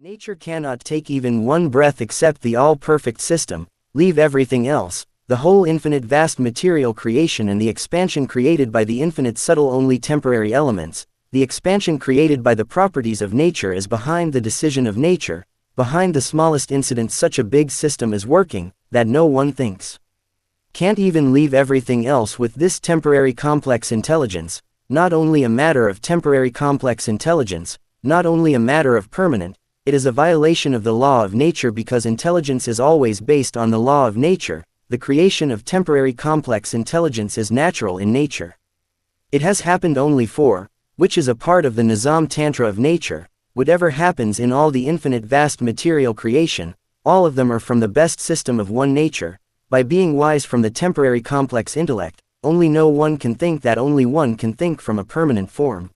Nature cannot take even one breath except the all-perfect system, leave everything else, the whole infinite vast material creation and the expansion created by the infinite subtle only temporary elements, the expansion created by the properties of nature is behind the decision of nature, behind the smallest incident such a big system is working, that no one thinks. Can't even leave everything else with this temporary complex intelligence, not only a matter of temporary complex intelligence, not only a matter of permanent, it is a violation of the law of nature because intelligence is always based on the law of nature, the creation of temporary complex intelligence is natural in nature. It has happened only for, which is a part of the Nizam Tantra of nature, whatever happens in all the infinite vast material creation, all of them are from the best system of one nature, by being wise from the temporary complex intellect, only no one can think that only one can think from a permanent form.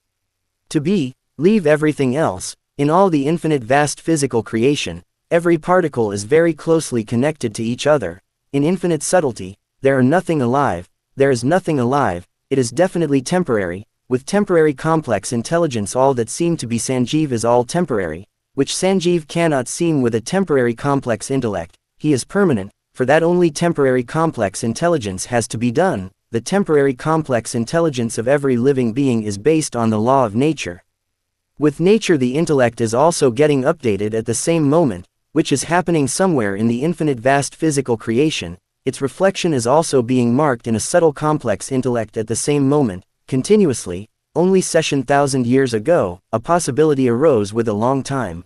To be, leave everything else. In all the infinite vast physical creation, every particle is very closely connected to each other. In infinite subtlety, there is nothing alive, it is definitely temporary. With temporary complex intelligence all that seem to be Sanjeev is all temporary, which Sanjeev cannot seem with a temporary complex intellect, he is permanent, for that only temporary complex intelligence has to be done. The temporary complex intelligence of every living being is based on the law of nature. With nature the intellect is also getting updated at the same moment, which is happening somewhere in the infinite vast physical creation, its reflection is also being marked in a subtle complex intellect at the same moment, continuously. Only 1,000 years ago, a possibility arose with a long time.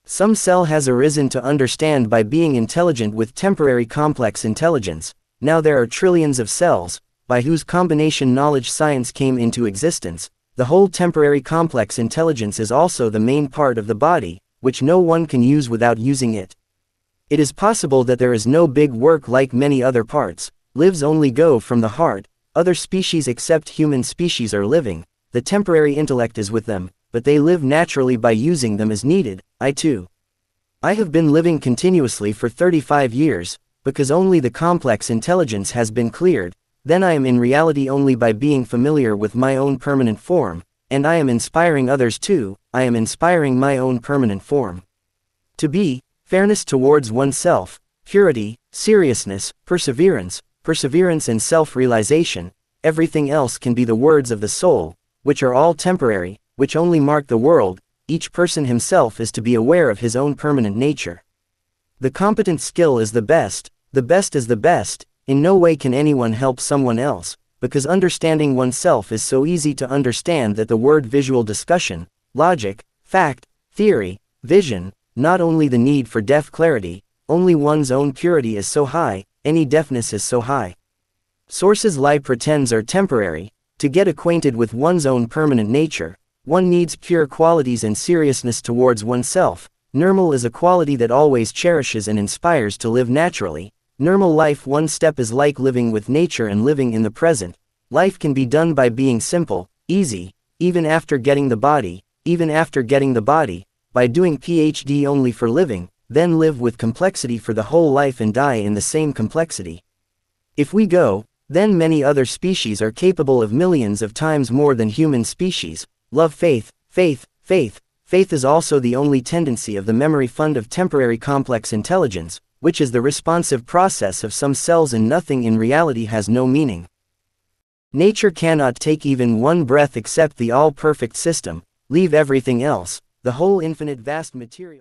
Some cell has arisen to understand by being intelligent with temporary complex intelligence, now there are trillions of cells, by whose combination knowledge science came into existence. The whole temporary complex intelligence is also the main part of the body, which no one can use without using it. It is possible that there is no big work like many other parts, lives only go from the heart, other species except human species are living, the temporary intellect is with them, but they live naturally by using them as needed. I have been living continuously for 35 years, because only the complex intelligence has been cleared. Then I am in reality only by being familiar with my own permanent form, and I am inspiring others too, I am inspiring my own permanent form. To be, fairness towards oneself, purity, seriousness, perseverance and self-realization, everything else can be the words of the soul, which are all temporary, which only mark the world. Each person himself is to be aware of his own permanent nature. The competent skill is the best is the best. In no way can anyone help someone else, because understanding oneself is so easy to understand that the word visual discussion, logic, fact, theory, vision, not only the need for deaf clarity, only one's own purity is so high, any deafness is so high. Sources lie pretends are temporary. To get acquainted with one's own permanent nature, one needs pure qualities and seriousness towards oneself. Nirmal is a quality that always cherishes and inspires to live naturally. Nirmal life one step is like living with nature and living in the present. Life can be done by being simple, easy, even after getting the body, by doing PhD only for living, then live with complexity for the whole life and die in the same complexity. If we go, then many other species are capable of millions of times more than human species. Love faith is also the only tendency of the memory fund of temporary complex intelligence, which is the responsive process of some cells and nothing in reality has no meaning. Nature cannot take even one breath except the all-perfect system, leave everything else, the whole infinite vast material.